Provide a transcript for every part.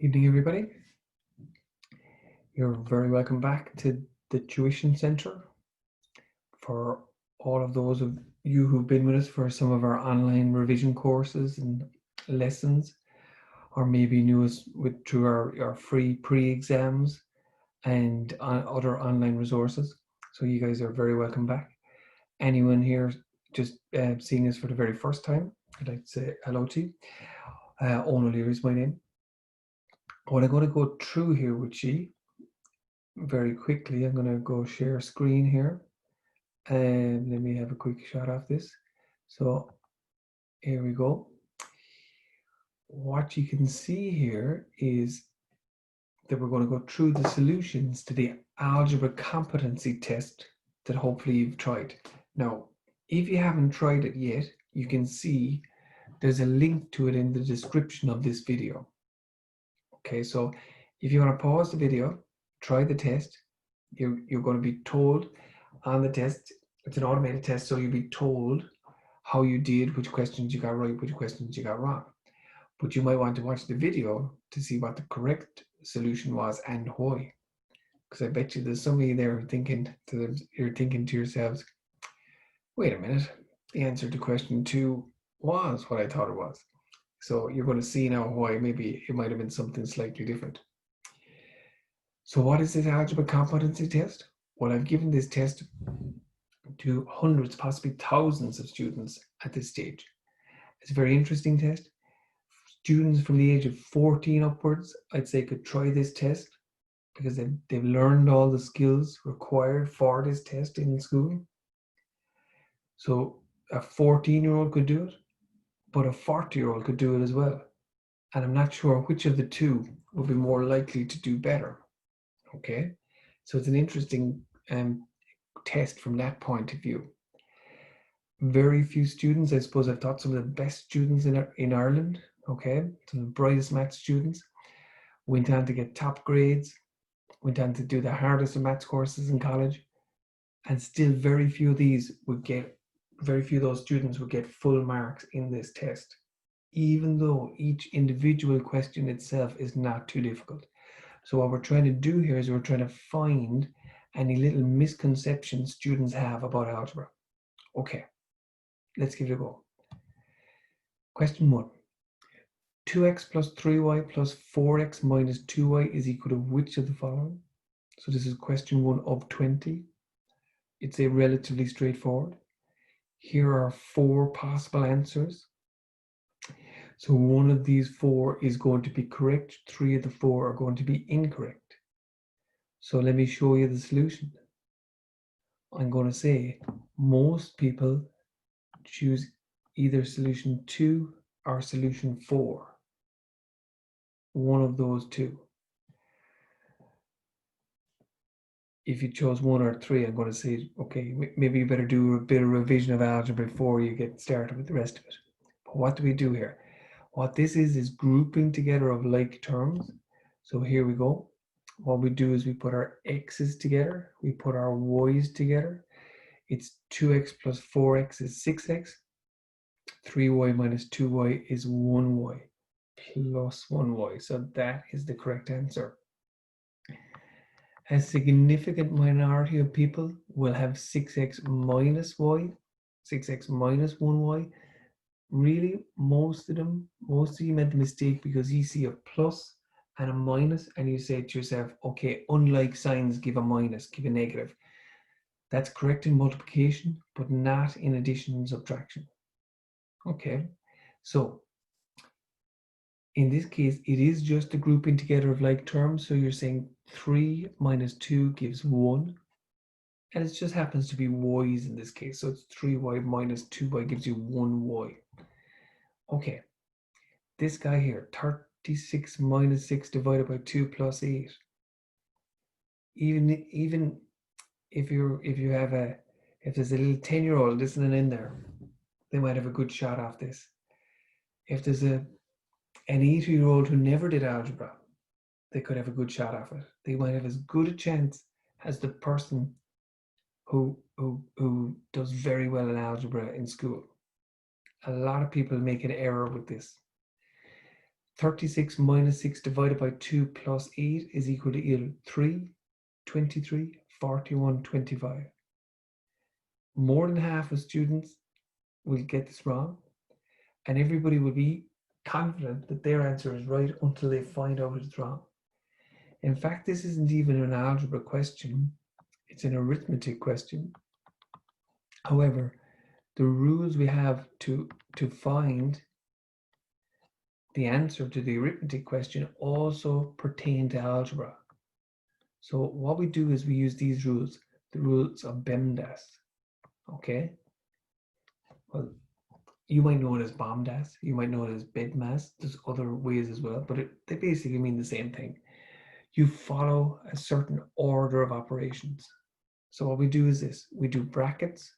Evening, everybody. You're very welcome back to the Tuition Centre. For all of those of you who've been with us for some of our online revision courses and lessons, or maybe knew us through our free pre-exams and other online resources. So you guys are very welcome back. Anyone here just seeing us for the very first time, I'd like to say hello to you. Owen O'Leary is my name. What I'm going to go through here with you very quickly, I'm going to go share screen here, and let me have a quick shot of this. So here we go. What you can see here is that we're going to go through the solutions to the algebra competency test that hopefully you've tried. Now, if you haven't tried it yet, you can see there's a link to it in the description of this video. Okay, so if you want to pause the video, try the test. You're going to be told on the test, it's an automated test, so you'll be told how you did, which questions you got right, which questions you got wrong. But you might want to watch the video to see what the correct solution was and why. Because I bet you there's somebody there thinking you're thinking to yourselves, wait a minute, the answer to question 2 was what I thought it was. So you're going to see now why maybe it might have been something slightly different. So what is this algebra competency test? Well, I've given this test to hundreds, possibly thousands of students at this stage. It's a very interesting test. Students from the age of 14 upwards, I'd say, could try this test because they've learned all the skills required for this test in school. So a 14-year-old could do it, but a 40-year-old could do it as well. And I'm not sure which of the two would be more likely to do better. Okay, so it's an interesting test from that point of view. Very few students, I suppose I've taught some of the best students in Ireland, okay, some of the brightest maths students, went on to get top grades, went on to do the hardest of maths courses in college, and still very few of those students would get full marks in this test, even though each individual question itself is not too difficult. So what we're trying to do here is we're trying to find any little misconceptions students have about algebra. Okay, let's give it a go. Question 1. 2x plus 3y plus 4x minus 2y is equal to which of the following? So this is question 1 of 20. It's a relatively straightforward. Here are 4 possible answers. So one of these 4 is going to be correct. 3 of the 4 are going to be incorrect. So let me show you the solution. I'm going to say most people choose either solution 2 or solution 4. One of those two. If you chose 1 or 3, I'm going to say, okay, maybe you better do a bit of revision of algebra before you get started with the rest of it. But what do we do here? What this is grouping together of like terms. So here we go. What we do is we put our x's together, we put our y's together. It's 2x plus 4x is 6x. 3y minus 2y is 1y plus 1y. So that is the correct answer. A significant minority of people will have 6x minus y, 6x minus 1y. Really, most of you made the mistake because you see a plus and a minus and you say to yourself, okay, unlike signs give a minus, give a negative. That's correct in multiplication, but not in addition and subtraction. Okay, so in this case, it is just a grouping together of like terms. So you're saying 3 minus 2 gives 1. And it just happens to be y's in this case. So it's 3y minus 2y gives you 1y. Okay, this guy here, 36 minus 6 divided by 2 plus 8. Even if there's a little 10-year-old listening in there, they might have a good shot off this. If there's an 80-year-old who never did algebra, they could have a good shot off it. They might have as good a chance as the person who does very well in algebra in school. A lot of people make an error with this. 36 minus 6 divided by 2 plus 8 is equal to either 3, 23, 41, 25. More than half of students will get this wrong, and everybody will be confident that their answer is right until they find out it's wrong. In fact, this isn't even an algebra question, it's an arithmetic question. However, the rules we have to find the answer to the arithmetic question also pertain to algebra. So what we do is we use these rules, the rules of BEMDAS. Okay? Well, you might know it as BOMDAS, you might know it as BEDMAS, there's other ways as well, but they basically mean the same thing. You follow a certain order of operations. So what we do is this, we do brackets.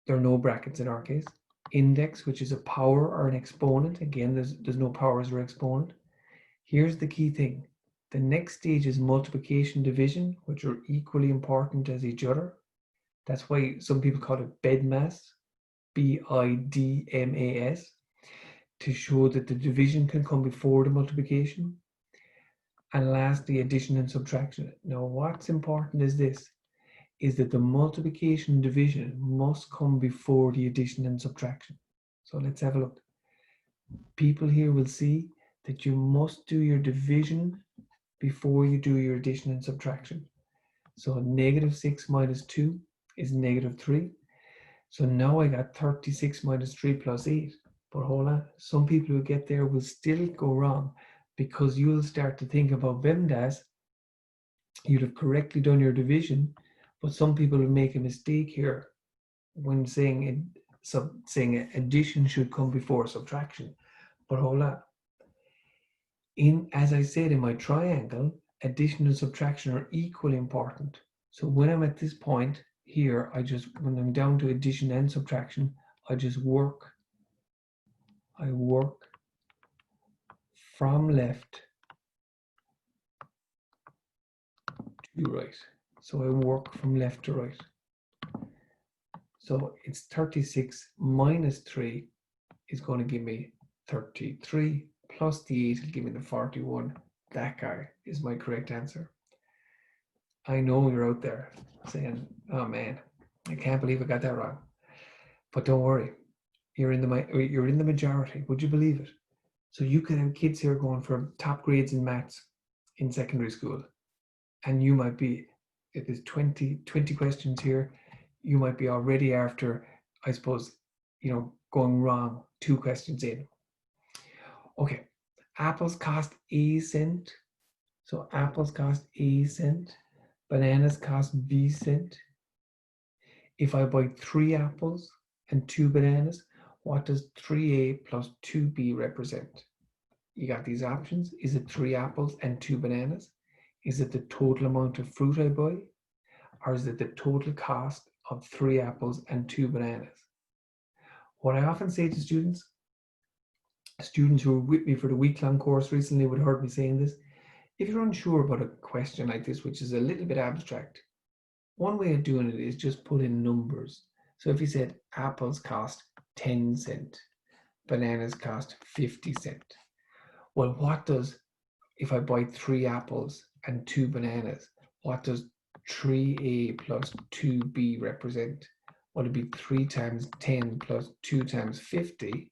There are no brackets in our case. Index, which is a power or an exponent. Again, there's no powers or exponent. Here's the key thing. The next stage is multiplication, division, which are equally important as each other. That's why some people call it BEDMAS, BIDMAS, to show that the division can come before the multiplication. And lastly, addition and subtraction. Now, what's important is this, is that the multiplication and division must come before the addition and subtraction. So let's have a look. People here will see that you must do your division before you do your addition and subtraction. So negative 6 minus 2 is negative 3. So now I got 36 minus 3 plus 8. But hold on, some people who get there will still go wrong because you'll start to think about BEMDAS. You'd have correctly done your division, but some people will make a mistake here when saying addition should come before subtraction. But hold on. As I said in my triangle, addition and subtraction are equally important. So when I'm at this point here, when I'm down to addition and subtraction, I work from left to right. So I work from left to right. So it's 36 minus 3 is going to give me 33, plus the 8 will give me the 41. That guy is my correct answer. I know you're out there saying, oh man, I can't believe I got that wrong. But don't worry, you're in the majority. Would you believe it? So you can have kids here going for top grades in maths in secondary school. And you might be, if there's 20 questions here, you might be already after, I suppose, going wrong 2 questions in. Okay, apples cost a cent. So apples cost a cent. Bananas cost b cent. If I buy 3 apples and 2 bananas, what does 3a plus 2b represent? You got these options. Is it 3 apples and 2 bananas? Is it the total amount of fruit I buy? Or is it the total cost of 3 apples and 2 bananas? What I often say to students who were with me for the week-long course recently would have heard me saying this. If you're unsure about a question like this, which is a little bit abstract, one way of doing it is just put in numbers. So if you said apples cost 10 cents, bananas cost 50 cents. Well, if I buy 3 apples and 2 bananas, what does 3a plus 2b represent? Well, it'd be 3 times 10 plus 2 times 50.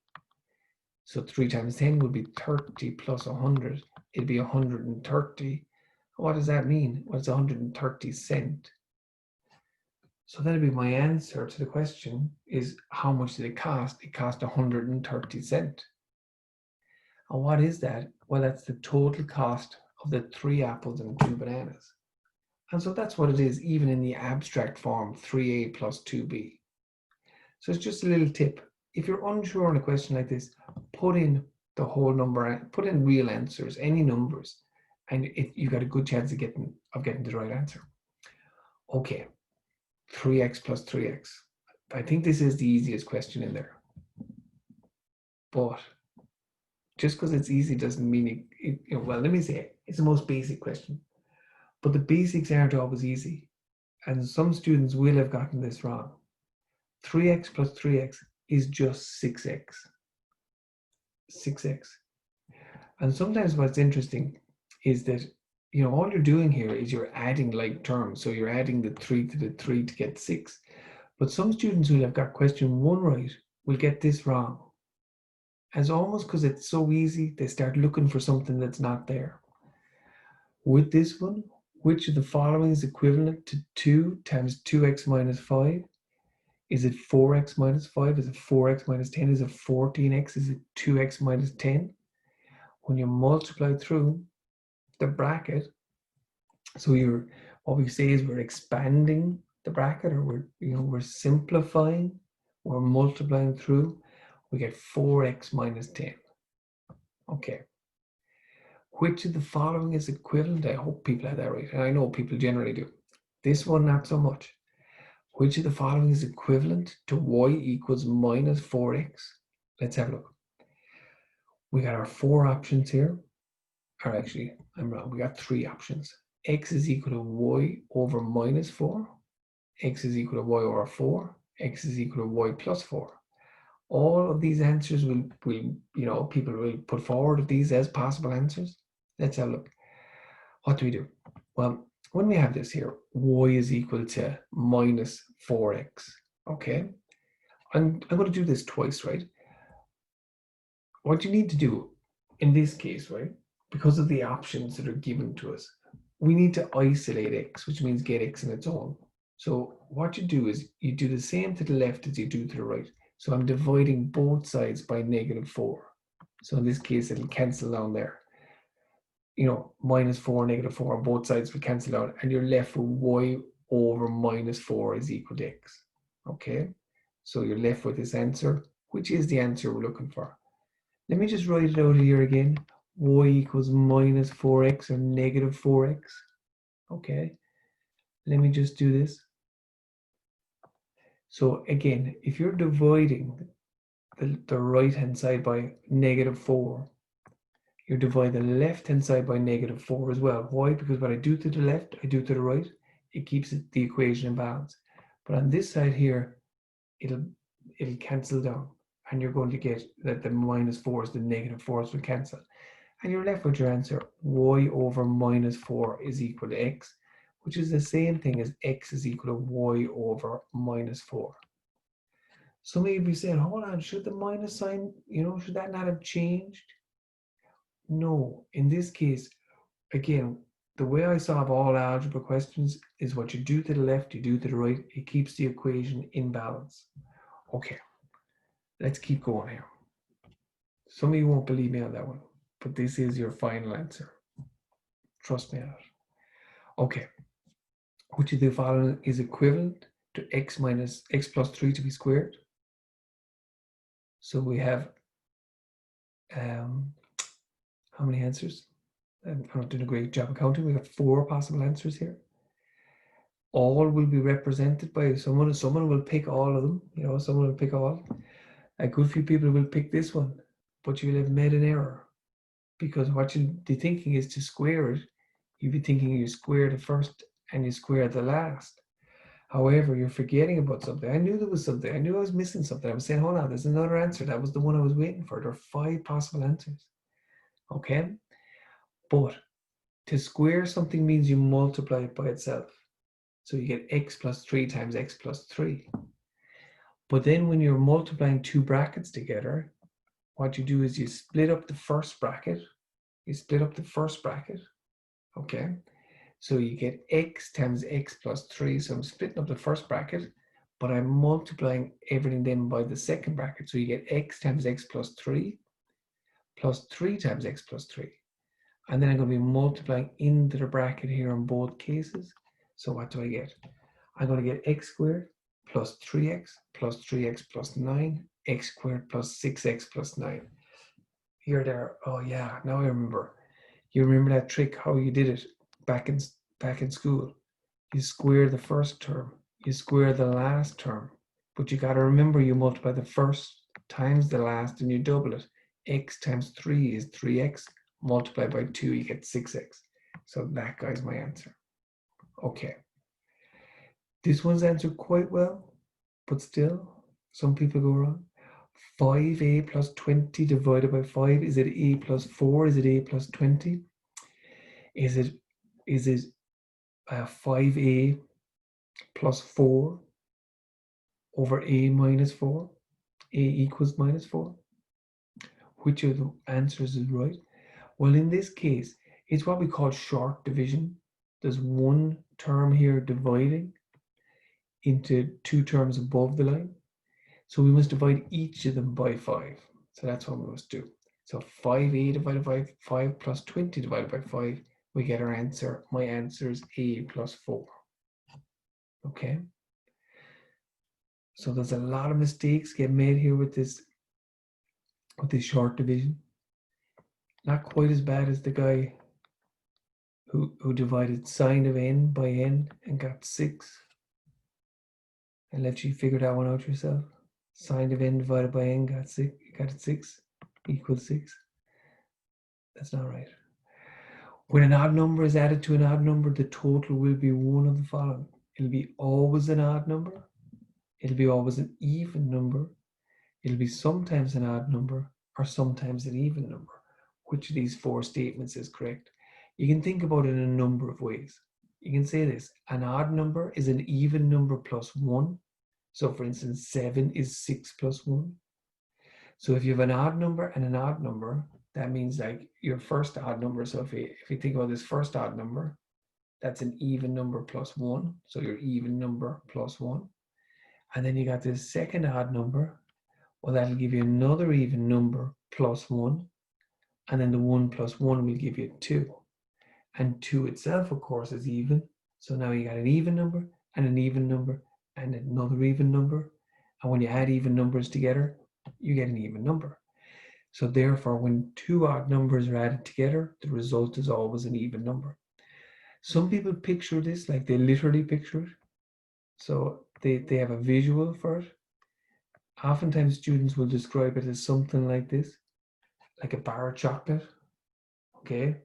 So 3 times 10 would be 30 plus 100. It'd be 130. What does that mean? Well, it's 130 cents. So that'd be my answer to the question is how much did it cost? It cost 130 cents. And what is that? Well, that's the total cost of the 3 apples and 2 bananas. And so that's what it is, even in the abstract form, 3a plus 2b. So it's just a little tip. If you're unsure on a question like this, put in the whole number, put in real answers, any numbers, and you've got a good chance of getting the right answer. Okay, 3x plus 3x. I think this is the easiest question in there. But just because it's easy doesn't mean well, let me say it's the most basic question. But the basics aren't always easy. And some students will have gotten this wrong. 3x plus 3x is just 6x. 6x. And sometimes what's interesting is that, you know, all you're doing here is you're adding like terms. So you're adding the 3 to the 3 to get 6. But some students who have got question 1 right will get this wrong. And it's almost because it's so easy, they start looking for something that's not there. With this one, which of the following is equivalent to 2 times 2x minus 5? Is it 4x minus 5? Is it 4x minus 10? Is it 14x? Is it 2x minus 10? When you multiply through the bracket, so what we say is we're expanding the bracket, or we're simplifying, we're multiplying through, we get 4x minus 10. Okay. Which of the following is equivalent? I hope people have that right. And I know people generally do. This one, not so much. Which of the following is equivalent to y equals minus 4x? Let's have a look. We got our 4 options here. Or actually, I'm wrong. We got 3 options. X is equal to y over minus 4. X is equal to y over 4. X is equal to y plus 4. All of these answers will people will put forward these as possible answers. Let's have a look. What do we do? Well, when we have this here, y is equal to minus 4x. Okay, I'm going to do this twice, right? What you need to do in this case, right, because of the options that are given to us, we need to isolate x, which means get x in its own. So what you do is you do the same to the left as you do to the right. So I'm dividing both sides by negative 4. So in this case, it'll cancel down there. You know, minus 4, negative 4, both sides will cancel out, and you're left with y over minus 4 is equal to x. Okay, so you're left with this answer, which is the answer we're looking for. Let me just write it out here again. Y equals minus 4x or negative 4x. Okay, let me just do this. So again, if you're dividing the right-hand side by negative 4, you divide the left-hand side by negative 4 as well. Why? Because what I do to the left, I do to the right. It keeps the equation in balance. But on this side here, it'll cancel down. And you're going to get that the minus 4s, the negative 4s will cancel. And you're left with your answer, y over minus 4 is equal to x, which is the same thing as x is equal to y over minus 4. Some of you be saying, hold on, should the minus sign, should that not have changed? No, in this case, again, the way I solve all algebra questions is what you do to the left, you do to the right. It keeps the equation in balance. Okay, let's keep going here. Some of you won't believe me on that one, but this is your final answer. Trust me on it. Okay, which of the following is equivalent to x plus 3 to be squared? So we have, how many answers? I'm not doing a great job of counting. We have 4 possible answers here. All will be represented by someone. Someone will pick all of them. Someone will pick all. A good few people will pick this one, but you will have made an error, because what you'll be thinking is to square it. You'll be thinking you square the first and you square the last. However, you're forgetting about something. I knew there was something. I knew I was missing something. I was saying, hold on, there's another answer. That was the one I was waiting for. There are 5 possible answers. Okay? But to square something means you multiply it by itself. So you get x plus 3 times x plus 3. But then when you're multiplying 2 brackets together, what you do is you split up the first bracket. Okay? So you get x times x plus 3. So I'm splitting up the first bracket, but I'm multiplying everything then by the second bracket. So you get x times x plus 3 times x plus 3. And then I'm going to be multiplying into the bracket here in both cases. So what do I get? I'm going to get x squared plus 3x plus 9, x squared plus 6x plus 9. Here, there. Oh yeah, now I remember. You remember that trick, how you did it back in school? You square the first term, you square the last term, but you got to remember you multiply the first times the last and you double it. X times 3 is 3x, multiplied by 2, you get 6x. So that guy's my answer. Okay. This one's answered quite well, but still, some people go wrong. 5a plus 20 divided by 5, is it a plus 4? Is it a plus 20? Is it 5a plus 4 over a minus 4? A equals minus 4? Which of the answers is right? Well, in this case, it's what we call short division. There's one term here dividing into two terms above the line. So we must divide each of them by 5. So that's what we must do. So 5a divided by 5 plus 20 divided by 5, we get our answer. My answer is a plus 4. Okay? So there's a lot of mistakes get made here with this short division. Not quite as bad as the guy who divided sine of n by n and got 6. And let you figure that one out yourself. Sine of n divided by n got 6 equals 6. That's not right. When an odd number is added to an odd number, the total will be one of the following. It'll be always an odd number. It'll be always an even number. It'll be sometimes an odd number or sometimes an even number. Which of these 4 statements is correct? You can think about it in a number of ways. You can say this: an odd number is an even number plus 1. So for instance, 7 is 6 plus 1. So if you have an odd number and an odd number, that means like your first odd number. So if you think about this first odd number, that's an even number plus 1. So your even number plus 1. And then you got this second odd number. Well, that'll give you another even number plus 1. And then the 1 plus 1 will give you 2. And 2 itself, of course, is even. So now you got an even number and an even number and another even number. And when you add even numbers together, you get an even number. So therefore, when 2 odd numbers are added together, the result is always an even number. Some people picture this like they literally picture it. So they have a visual for it. Oftentimes students will describe it as something like this, like a bar of chocolate. Okay,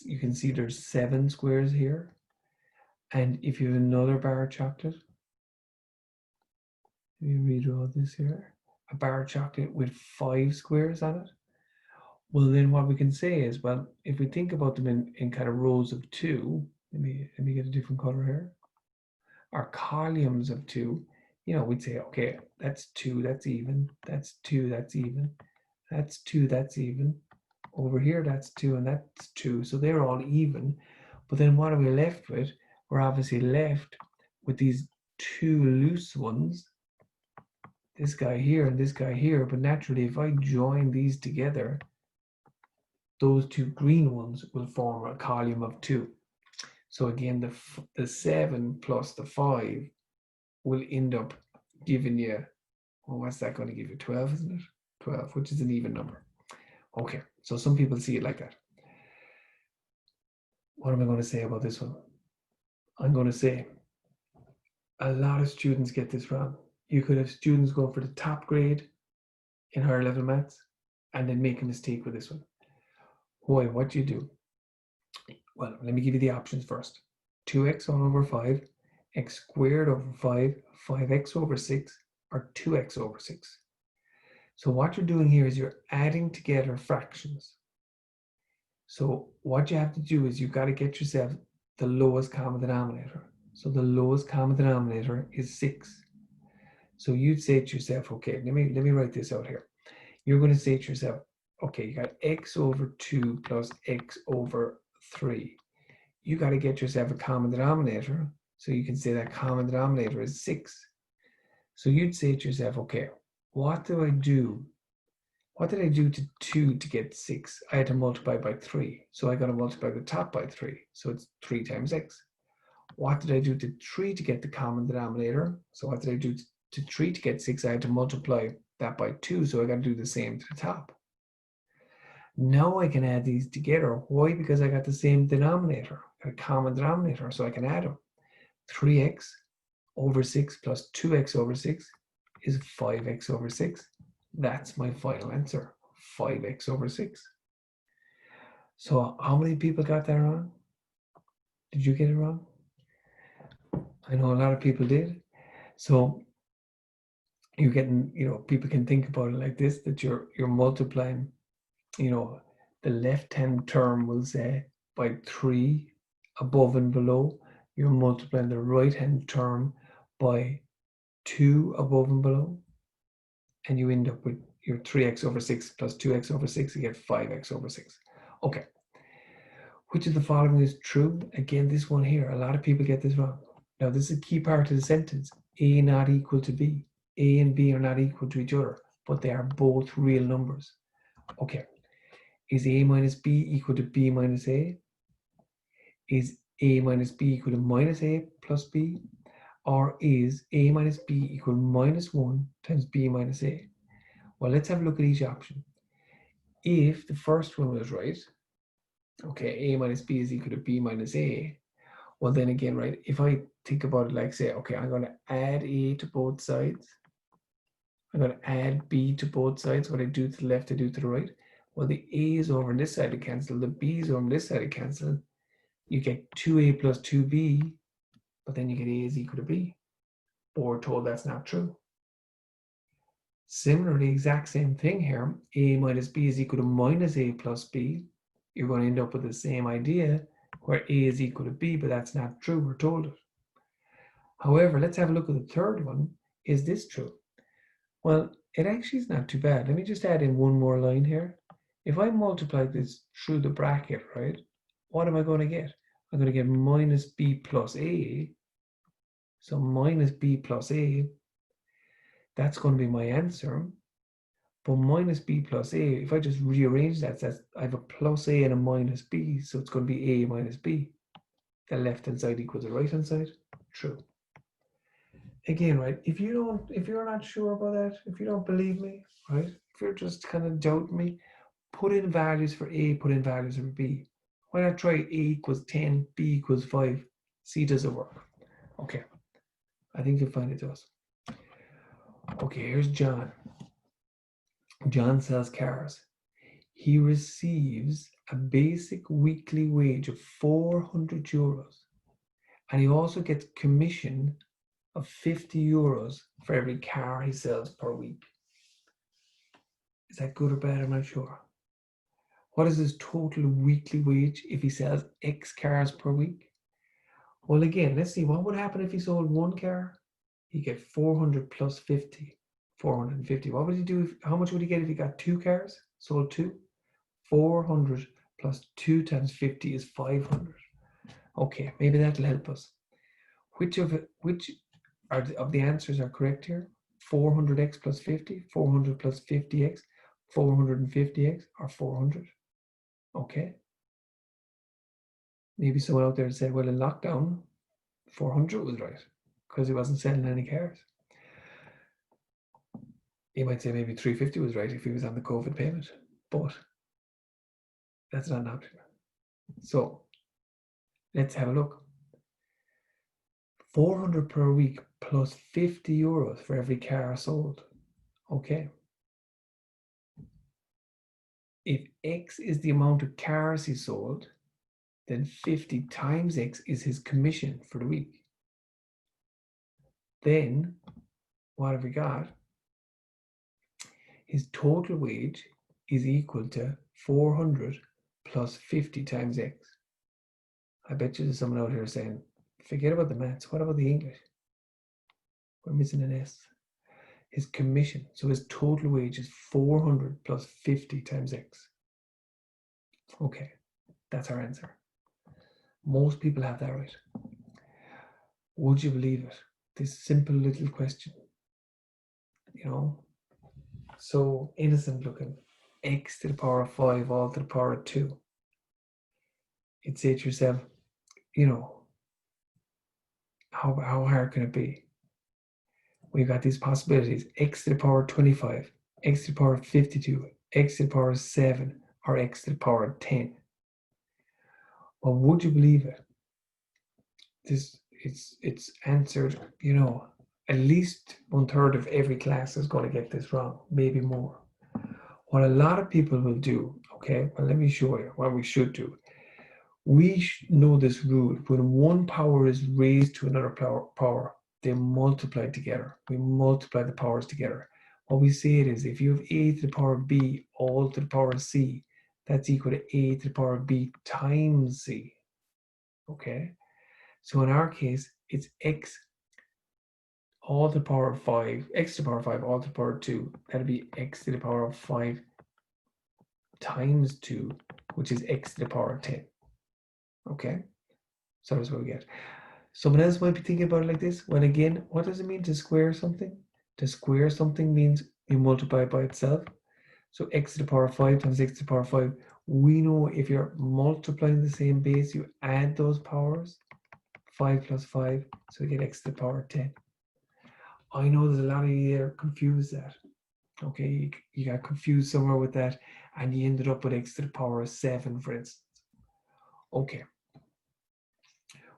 you can see there's 7 squares here. And if you have another bar of chocolate, let me redraw this here, a bar of chocolate with 5 squares on it. Well, then what we can say is, well, if we think about them in kind of rows of 2, let me get a different color here, or columns of 2, we'd say, okay, that's 2, that's even, that's 2, that's even, that's 2, that's even, over here that's 2 and that's 2, so they're all even. But then what are we left with? We're obviously left with these 2 loose ones, this guy here and this guy here. But naturally, if I join these together, those 2 green ones will form a column of 2. So again, the 7 plus the 5 will end up giving you, well, what's that going to give you? 12, isn't it? 12, which is an even number. Okay, so some people see it like that. What am I going to say about this one? I'm going to say a lot of students get this wrong. You could have students go for the top grade in higher level maths and then make a mistake with this one. Why? What do you do? Well, let me give you the options first. 2x all over 5, x squared over 5, 5x over 6, or 2x over 6. So what you're doing here is you're adding together fractions. So what you have to do is you've got to get yourself the lowest common denominator. So the lowest common denominator is 6. So you'd say to yourself, okay, let me write this out here. You're going to say to yourself, okay, you got x over 2 plus x over 3. You got to get yourself a common denominator. So you can say that common denominator is 6. So you'd say to yourself, okay, what do I do? What did I do to 2 to get 6? I had to multiply by 3. So I got to multiply the top by 3. So it's 3 times x. What did I do to 3 to get the common denominator? So what did I do to 3 to get 6? I had to multiply that by 2. So I got to do the same to the top. Now I can add these together. Why? Because I got the same denominator, a common denominator, so I can add them. 3x over 6 plus 2x over 6 is 5x over 6. That's my final answer, 5x over 6. So how many people got that wrong? Did you get it wrong? I know a lot of people did. So you're getting, people can think about it like this, that you're multiplying, the left-hand term will say by 3 above and below. You're multiplying the right-hand term by 2 above and below. And you end up with your 3x over 6 plus 2x over 6, you get 5x over 6. Okay. Which of the following is true? Again, this one here, a lot of people get this wrong. Now, this is a key part of the sentence. A not equal to B. A and B are not equal to each other, but they are both real numbers. Okay. Is A minus B equal to B minus A? Is A minus B equal to minus A plus B? Or is A minus B equal to minus 1 times B minus A? Well, let's have a look at each option. If the first one was right, okay, A minus B is equal to B minus A, well then again, right, if I think about it like, say, okay, I'm going to add A to both sides. I'm going to add B to both sides. What I do to the left, I do to the right. Well, the A is over on this side to cancel. The B is over on this side to cancel. You get 2A plus 2B, but then you get A is equal to B. But we're told that's not true. Similarly, exact same thing here. A minus B is equal to minus A plus B. You're going to end up with the same idea where A is equal to B, but that's not true. We're told it. However, let's have a look at the third one. Is this true? Well, it actually is not too bad. Let me just add in one more line here. If I multiply this through the bracket, right, what am I going to get? I'm going to get minus B plus A. So minus B plus A, that's going to be my answer. But minus B plus A, if I just rearrange that, I have a plus A and a minus B, so it's going to be A minus B. The left-hand side equals the right-hand side. True. Again, right, if you're not sure about that, if you don't believe me, right, if you're just kind of doubting me, put in values for A, put in values for B. Why not try A equals 10, B equals 5? See, does it work? Okay, I think you'll find it does. Okay, here's John. John sells cars. He receives a basic weekly wage of 400 euros. And he also gets commission of 50 euros for every car he sells per week. Is that good or bad? I'm not sure. What is his total weekly wage if he sells X cars per week? Well, again, let's see. What would happen if he sold one car? He'd get 400 plus 50, 450. What would he do? How much would he get if he got 2 cars? Sold 2? 400 plus 2 times 50 is 500. Okay, maybe that'll help us. Which of the answers are correct here? 400x plus 50, 400 plus 50x, 450x, or 400? Okay. Maybe someone out there said, well, in lockdown, 400 was right because he wasn't selling any cars. You might say maybe 350 was right if he was on the COVID payment, but that's not an option. So let's have a look. 400 per week plus 50 euros for every car sold. Okay. If X is the amount of cars he sold, then 50 times X is his commission for the week. Then, what have we got? His total wage is equal to 400 plus 50 times X. I bet you there's someone out here saying, forget about the maths, what about the English? We're missing an S. His commission, so his total wage is 400 plus 50 times X. Okay, that's our answer. Most people have that right. Would you believe it? This simple little question, so innocent looking. X to the power of 5 all to the power of 2. You'd say to yourself, how hard can it be? We've got these possibilities: X to the power of 25, X to the power of 52, X to the power of 7, or X to the power of 10. Well, would you believe it? It's answered, at least 1/3 of every class is going to get this wrong, maybe more. What a lot of people will do, okay, well, let me show you what we should do. We know this rule: when one power is raised to another power, they multiply together. We multiply the powers together. What we say it is, if you have a to the power of b all to the power of c, that's equal to a to the power of b times c. Okay? So in our case, it's x all to the power of 5, x to the power of 5 all to the power of 2. That'll be x to the power of 5 times 2, which is x to the power of 10. Okay? So that's what we get. Someone else might be thinking about it like this. Well, again, what does it mean to square something? To square something means you multiply it by itself. So x to the power of 5 times x to the power of 5. We know if you're multiplying the same base, you add those powers. 5 plus 5, so we get x to the power of 10. I know there's a lot of you there confused that. Okay, you got confused somewhere with that, and you ended up with x to the power of 7, for instance. Okay.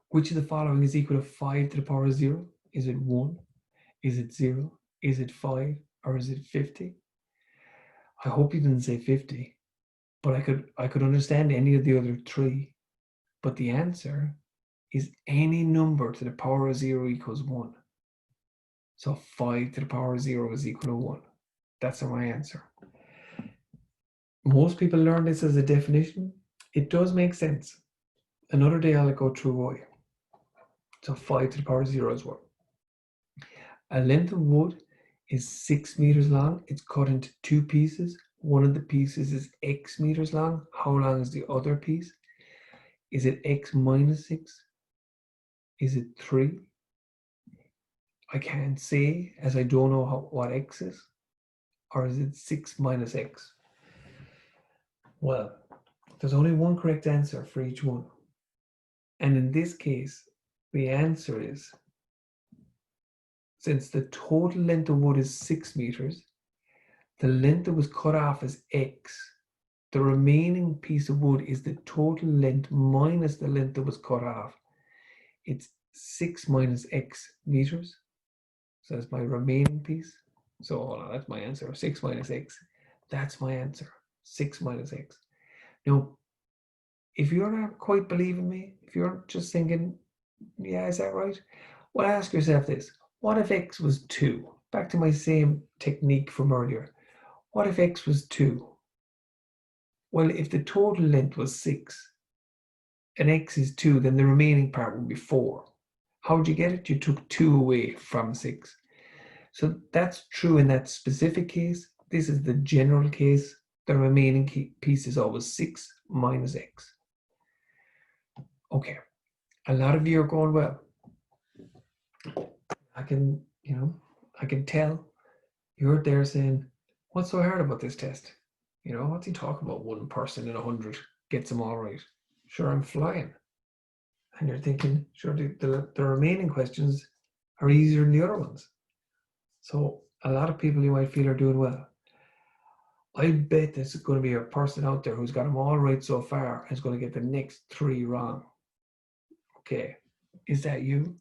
Which of the following is equal to 5 to the power of 0? Is it 1? Is it 0? Is it 5? Or is it 50? I hope you didn't say 50, but I could understand any of the other three. But the answer is any number to the power of 0 equals 1. So 5 to the power of 0 is equal to 1. That's my answer. Most people learn this as a definition. It does make sense. Another day I'll go through why. So 5 to the power of 0 is 1. A length of wood is 6 meters long. It's cut into 2 pieces. One of the pieces is x meters long. How long is the other piece? Is it x minus 6? Is it 3? I can't say, as I don't know what x is. Or is it 6 minus x? Well, there's only one correct answer for each one. And in this case, the answer is, since the total length of wood is 6 meters, the length that was cut off is x. The remaining piece of wood is the total length minus the length that was cut off. It's 6 minus x meters. So that's my remaining piece. So hold on, that's my answer. 6 minus x. That's my answer. 6 minus x. Now, if you're not quite believing me, if you're just thinking, yeah, is that right? Well, ask yourself this. What if x was 2? Back to my same technique from earlier. What if x was 2? Well, if the total length was 6 and x is 2, then the remaining part would be 4. How would you get it? You took 2 away from 6. So that's true in that specific case. This is the general case. The remaining piece is always 6 minus x. Okay, a lot of you are going, well, I can tell you're there saying, what's so hard about this test? What's he talking about? 1 person in 100 gets them all right. Sure, I'm flying. And you're thinking, sure, the remaining questions are easier than the other ones. So a lot of people you might feel are doing well. I bet there's going to be a person out there who's got them all right so far and is going to get the next 3 wrong. Okay, is that you?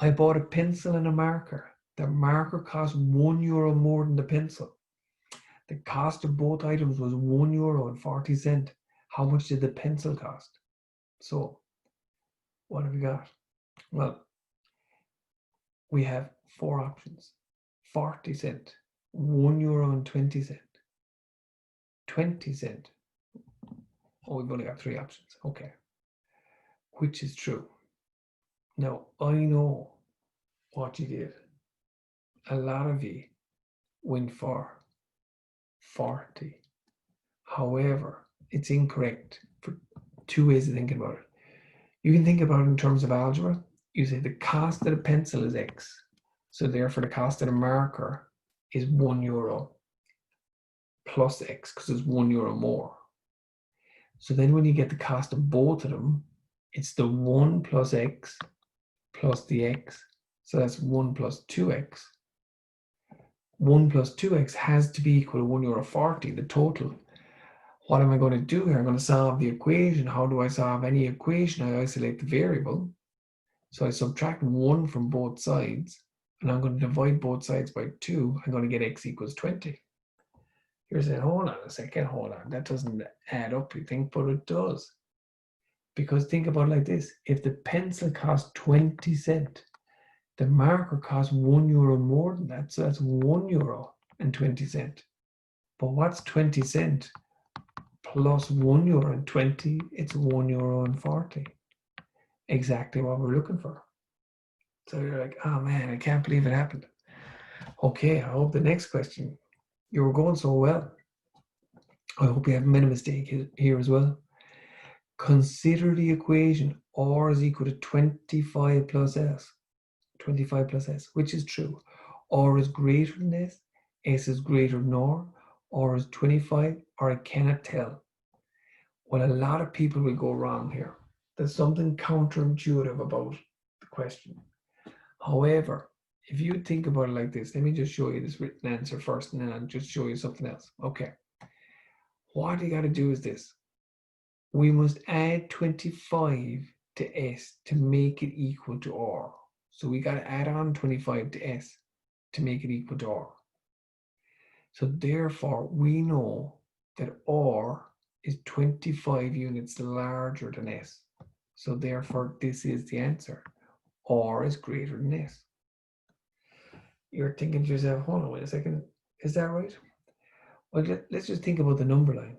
I bought a pencil and a marker. The marker cost €1 more than the pencil. The cost of both items was €1.40. How much did the pencil cost? So, what have we got? Well, we have 4 options. 40 cent, €1.20, 20 cent. Oh, we've only got 3 options. Okay. Which is true? Now, I know what you did. A lot of you went for 40. However, it's incorrect for 2 ways of thinking about it. You can think about it in terms of algebra. You say the cost of the pencil is X. So therefore the cost of the marker is €1 plus X because it's €1 more. So then when you get the cost of both of them, it's the 1 plus X plus the X. So that's 1 plus 2X. 1 plus 2X has to be equal to €1.40, the total. What am I going to do here? I'm going to solve the equation. How do I solve any equation? I isolate the variable. So I subtract 1 from both sides, and I'm going to divide both sides by 2. I'm going to get x equals 20. You're saying, hold on a second, hold on. That doesn't add up, you think, but it does. Because think about it like this. If the pencil cost 20 cents, The marker costs €1 more than that, so that's €1.20. But what's 20 cent plus €1.20? It's €1.40. Exactly what we're looking for. So you're like, oh man, I can't believe it happened. Okay, I hope the next question, you were going so well. I hope you haven't made a mistake here as well. Consider the equation R is equal to 25 plus S. 25 plus S, which is true. R is greater than S is greater than R is 25, or I cannot tell. Well, a lot of people will go wrong here. There's something counterintuitive about the question. However, if you think about it like this, let me just show you this written answer first, and then I'll just show you something else. Okay. What you got to do is this. We must add 25 to S to make it equal to R. So we got to add on 25 to S to make it equal to R. So therefore, we know that R is 25 units larger than S. So therefore, this is the answer. R is greater than S. You're thinking to yourself, hold on, wait a second, is that right? Well, let's just think about the number line.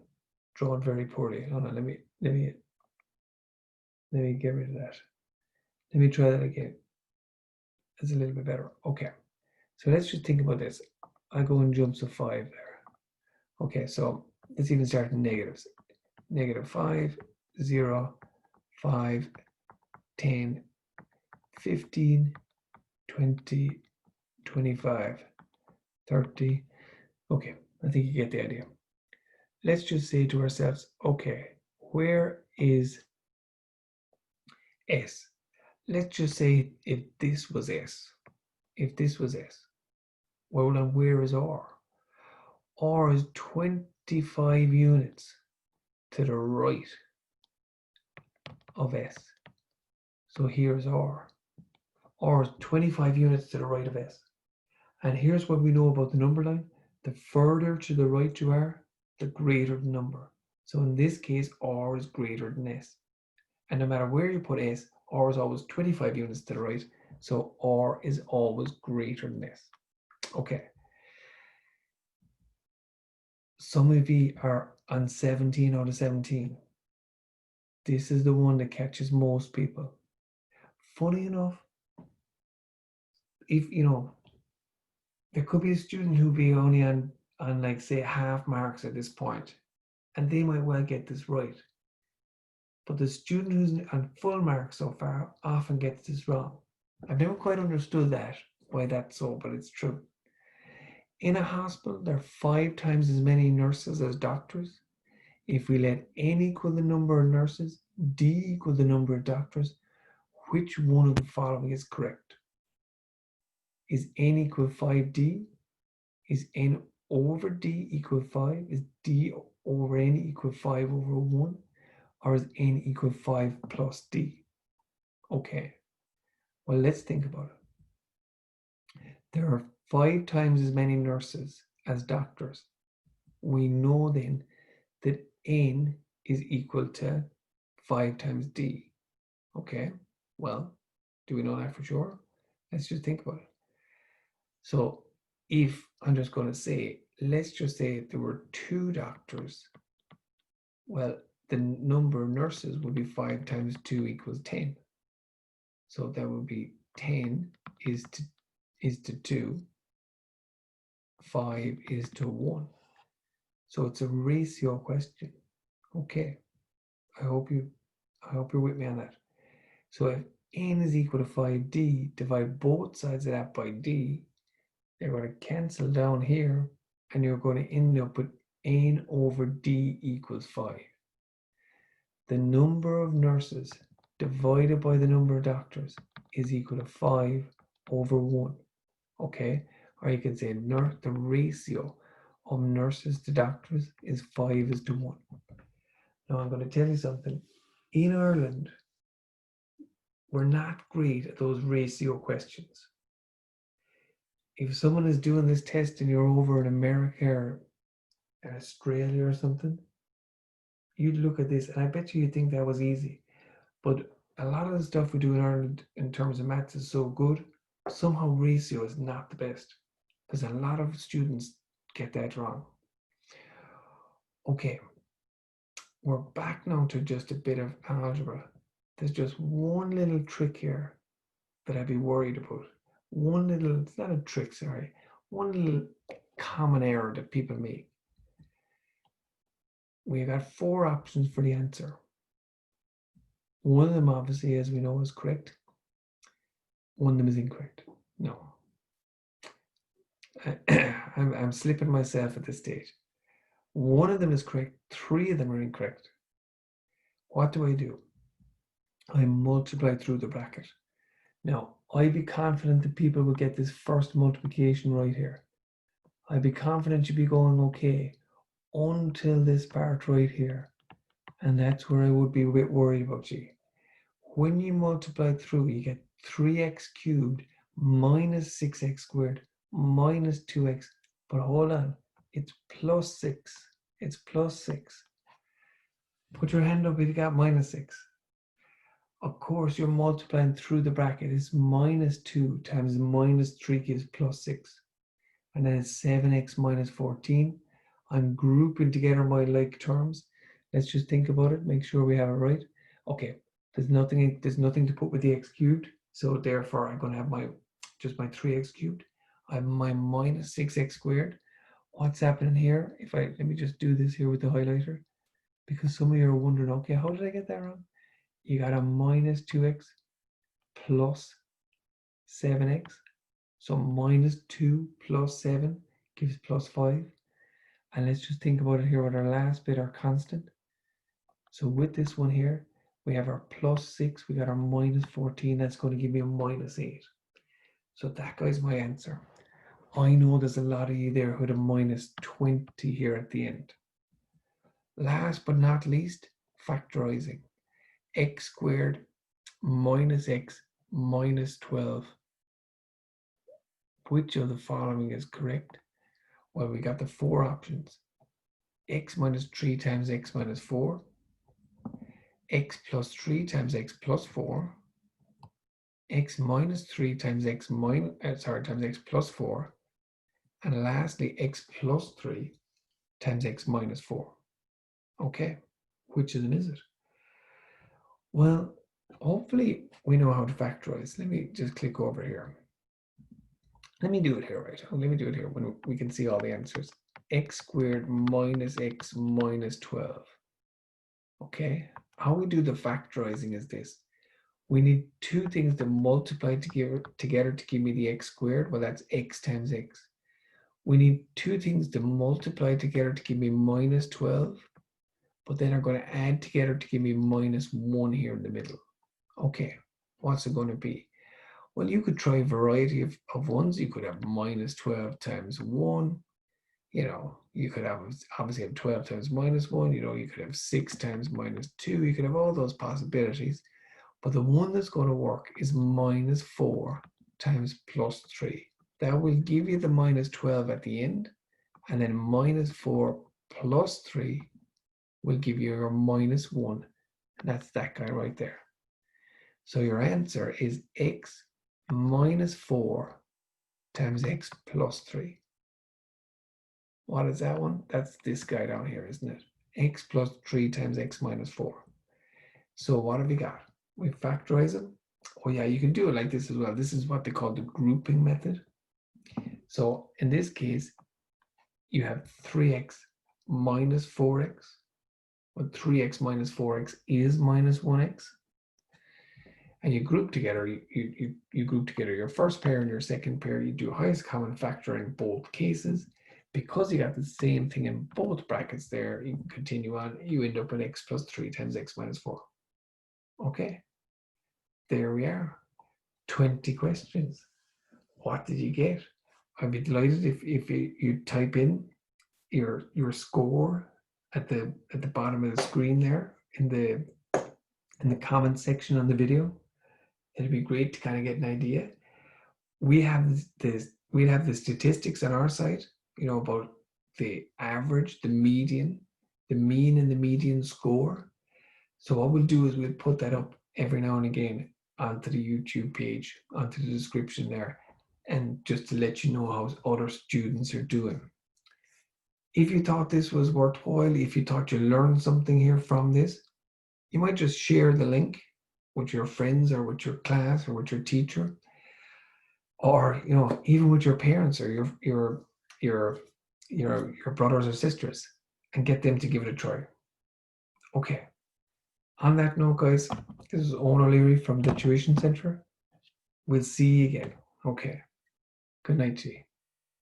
Drawn very poorly. Hold on, let me get rid of that. Let me try that again. That's a little bit better. Okay, so let's just think about this. I go in jumps of 5 there. Okay, so let's even start in negatives. -5, 0, 5, 10, 15, 20, 25, 30. Okay, I think you get the idea. Let's just say to ourselves, okay, where is S? Let's just say if this was S. If this was S. Well, then where is R? R is 25 units to the right of S. So here's R. R is 25 units to the right of S. And here's what we know about the number line. The further to the right you are, the greater the number. So in this case, R is greater than S. And no matter where you put S, R is always 25 units to the right. So R is always greater than S. Okay. Some of you are on 17 out of 17. This is the one that catches most people. Funny enough, if there could be a student who be only on like say half marks at this point, and they might well get this right. But the student who's on full marks so far often gets this wrong. I've never quite understood that, why that's so, but it's true. In a hospital, there are 5 times as many nurses as doctors. If we let n equal the number of nurses, d equal the number of doctors, which one of the following is correct? Is n equal 5d? Is n over d equal 5? Is d over n equal 5 over 1? Or is n equal 5 plus d? Okay, well, let's think about it. There are 5 times as many nurses as doctors. We know then that n is equal to 5 times d. Okay, well, do we know that for sure? Let's just think about it. So if I'm just going to say, let's just say if there were 2 doctors, well, the number of nurses would be 5 times 2 equals 10. So that would be 10 is to 2, 5 is to 1. So it's a ratio question. Okay, I hope you're with me on that. So if n is equal to 5d, divide both sides of that by d, they're going to cancel down here, and you're going to end up with n over d equals 5. The number of nurses divided by the number of doctors is equal to 5 over 1. Okay, or you can say the ratio of nurses to doctors is 5 is to 1. Now I'm going to tell you something. In Ireland, we're not great at those ratio questions. If someone is doing this test and you're over in America or Australia or something, you'd look at this and I bet you think that was easy. But a lot of the stuff we do in Ireland in terms of maths is so good, somehow ratio is not the best, because a lot of students get that wrong. Okay, we're back now to just a bit of algebra. There's just one little trick here that I'd be worried about. One little, it's not a trick, sorry, one little common error that people make. We got 4 options for the answer. One of them, obviously, as we know, is correct. One of them is incorrect. No. I'm slipping myself at this stage. One of them is correct. 3 of them are incorrect. What do? I multiply through the bracket. Now, I'd be confident that people will get this first multiplication right here. I'd be confident you'd be going okay until this part right here. And that's where I would be a bit worried about you. When you multiply through, you get 3x cubed minus 6x squared minus 2x. But hold on, it's plus 6. It's plus 6. Put your hand up if you got minus 6. Of course, you're multiplying through the bracket. It's minus 2 times minus 3 gives plus 6. And then it's 7x minus 14. I'm grouping together my like terms. Let's just think about it, make sure we have it right. Okay, there's nothing to put with the x cubed. So therefore, I'm going to have my 3x cubed. I have my minus 6x squared. What's happening here? Let me just do this here with the highlighter, because some of you are wondering, okay, how did I get that wrong? You got a minus 2x plus 7x. So minus 2 plus 7 gives plus 5. And let's just think about it here with our last bit, our constant. So with this one here, we have our plus 6, we got our minus 14, that's going to give me a minus 8. So that guy's my answer. I know there's a lot of you there who had a minus 20 here at the end. Last but not least, factorizing. X squared minus x minus 12. Which of the following is correct? Well, we got the 4 options. X minus 3 times x minus 4. X plus 3 times x plus 4. X minus 3 times x times x plus 4. And lastly, x plus 3 times x minus 4. Okay, which of them is it? Well, hopefully we know how to factorize. Let me just click over here. Let me do it here, right? Let me do it here when we can see all the answers. X squared minus x minus 12. Okay, how we do the factorizing is this. We need 2 things to multiply together to give me the x squared. Well, that's x times x. We need 2 things to multiply together to give me minus 12. But then are going to add together to give me minus 1 here in the middle. Okay, what's it going to be? Well, you could try a variety of ones. You could have minus 12 times 1. You know, you could have obviously have 12 times minus 1. You know, you could have 6 times minus 2. You could have all those possibilities. But the one that's going to work is minus 4 times plus 3. That will give you the minus 12 at the end. And then minus 4 plus 3 will give you your minus 1. And that's that guy right there. So your answer is x minus 4 times x plus 3. What is that one? That's this guy down here, isn't it? X plus 3 times x minus 4. So what have we got? We factorize it. Oh yeah, you can do it like this as well. This is what they call the grouping method. So in this case, you have 3x minus 4x. Well, 3x minus 4x is minus 1x. And you group together, you group together your first pair and your second pair. You do highest common factor in both cases. Because you got the same thing in both brackets there, you can continue on. You end up with x plus 3 times x minus 4. Okay, there we are. 20 questions. What did you get? I'd be delighted if you type in your score at the bottom of the screen there in the comment section on the video. It'd be great to kind of get an idea. We'd have the statistics on our site, you know, about the average, the median, the mean and the median score. So what we'll do is we'll put that up every now and again onto the YouTube page, onto the description there, and just to let you know how other students are doing. If you thought this was worthwhile, if you thought you learned something here from this, you might just share the link with your friends or with your class or with your teacher, or even with your parents or your brothers or sisters, and get them to give it a try. Okay. On that note, guys, this is Owen O'Leary from the Tuition Centre. We'll see you again. Okay. Good night to you.